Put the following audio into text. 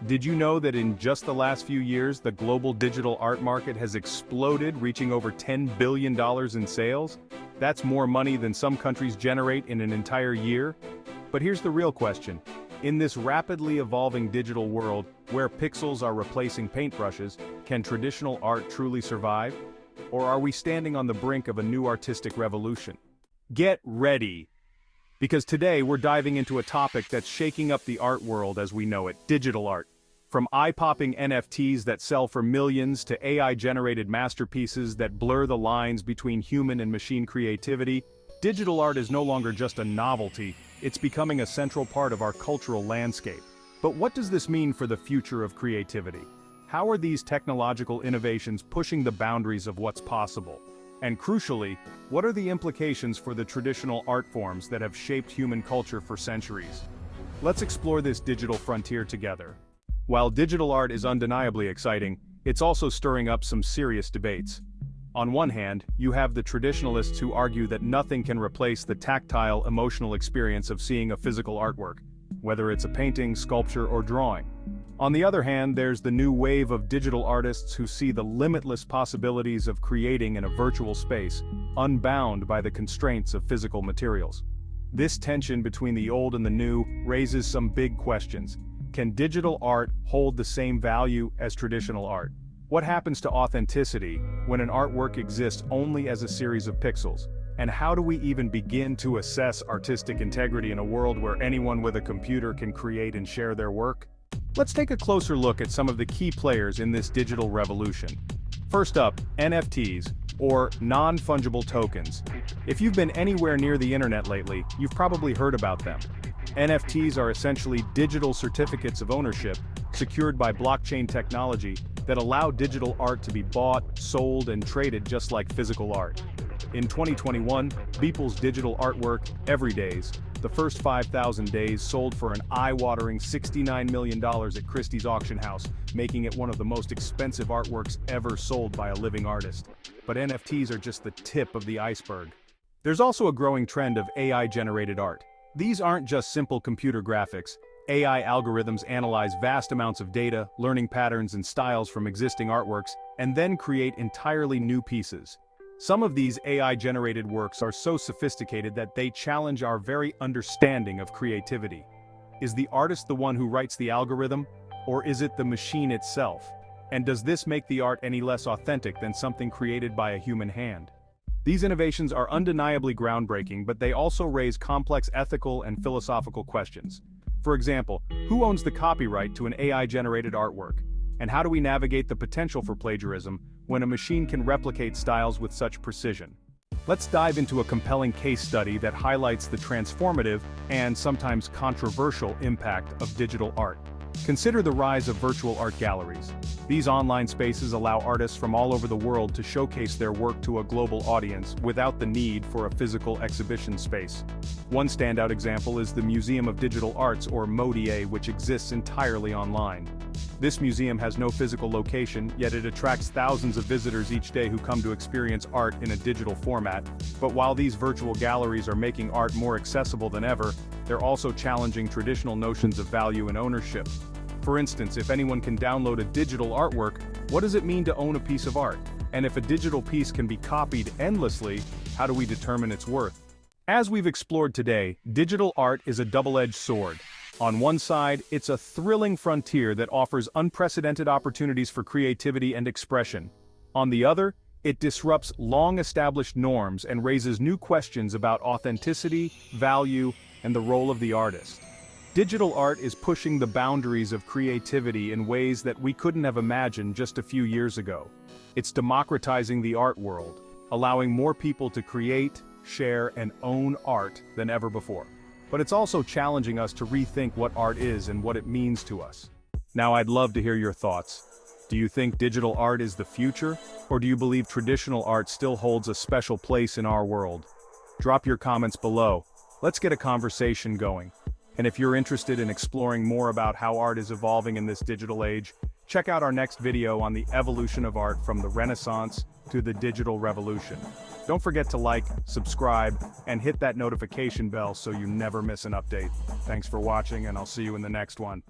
Did you know that in just the last few years, the global digital art market has exploded, reaching over $10 billion in sales? That's more money than some countries generate in an entire year. But here's the real question. In this rapidly evolving digital world, where pixels are replacing paintbrushes, can traditional art truly survive? Or are we standing on the brink of a new artistic revolution? Get ready! Because today we're diving into a topic that's shaking up the art world as we know it, digital art. From eye-popping NFTs that sell for millions to AI-generated masterpieces that blur the lines between human and machine creativity, digital art is no longer just a novelty, it's becoming a central part of our cultural landscape. But what does this mean for the future of creativity? How are these technological innovations pushing the boundaries of what's possible? And crucially, what are the implications for the traditional art forms that have shaped human culture for centuries? Let's explore this digital frontier together. While digital art is undeniably exciting, it's also stirring up some serious debates. On one hand, you have the traditionalists who argue that nothing can replace the tactile, emotional experience of seeing a physical artwork, whether it's a painting, sculpture, or drawing. On the other hand, there's the new wave of digital artists who see the limitless possibilities of creating in a virtual space, unbound by the constraints of physical materials. This tension between the old and the new raises some big questions. Can digital art hold the same value as traditional art? What happens to authenticity when an artwork exists only as a series of pixels? And how do we even begin to assess artistic integrity in a world where anyone with a computer can create and share their work? Let's take a closer look at some of the key players in this digital revolution. First up, NFTs, or non-fungible tokens. If you've been anywhere near the internet lately, you've probably heard about them. NFTs are essentially digital certificates of ownership, secured by blockchain technology, that allow digital art to be bought, sold, and traded just like physical art. In 2021, Beeple's digital artwork, Everydays, the first 5,000 days sold for an eye-watering $69 million at Christie's auction house, making it one of the most expensive artworks ever sold by a living artist. But NFTs are just the tip of the iceberg. There's also a growing trend of AI-generated art. These aren't just simple computer graphics. AI algorithms analyze vast amounts of data, learning patterns and styles from existing artworks, and then create entirely new pieces. Some of these AI-generated works are so sophisticated that they challenge our very understanding of creativity. Is the artist the one who writes the algorithm, or is it the machine itself? And does this make the art any less authentic than something created by a human hand? These innovations are undeniably groundbreaking, but they also raise complex ethical and philosophical questions. For example, who owns the copyright to an AI-generated artwork? And how do we navigate the potential for plagiarism when a machine can replicate styles with such precision? Let's dive into a compelling case study that highlights the transformative and sometimes controversial impact of digital art. Consider the rise of virtual art galleries. These online spaces allow artists from all over the world to showcase their work to a global audience without the need for a physical exhibition space. One standout example is the Museum of Digital Arts, or MODIA, which exists entirely online. This museum has no physical location, yet it attracts thousands of visitors each day who come to experience art in a digital format. But while these virtual galleries are making art more accessible than ever, they're also challenging traditional notions of value and ownership. For instance, if anyone can download a digital artwork, what does it mean to own a piece of art? And if a digital piece can be copied endlessly, how do we determine its worth? As we've explored today, digital art is a double-edged sword. On one side, it's a thrilling frontier that offers unprecedented opportunities for creativity and expression. On the other, it disrupts long-established norms and raises new questions about authenticity, value, and the role of the artist. Digital art is pushing the boundaries of creativity in ways that we couldn't have imagined just a few years ago. It's democratizing the art world, allowing more people to create, share, and own art than ever before. But it's also challenging us to rethink what art is and what it means to us. Now, I'd love to hear your thoughts. Do you think digital art is the future, or do you believe traditional art still holds a special place in our world? Drop your comments below. Let's get a conversation going. And if you're interested in exploring more about how art is evolving in this digital age, check out our next video on the evolution of art from the Renaissance to the digital revolution. Don't forget to like, subscribe, and hit that notification bell so you never miss an update. Thanks for watching, and I'll see you in the next one.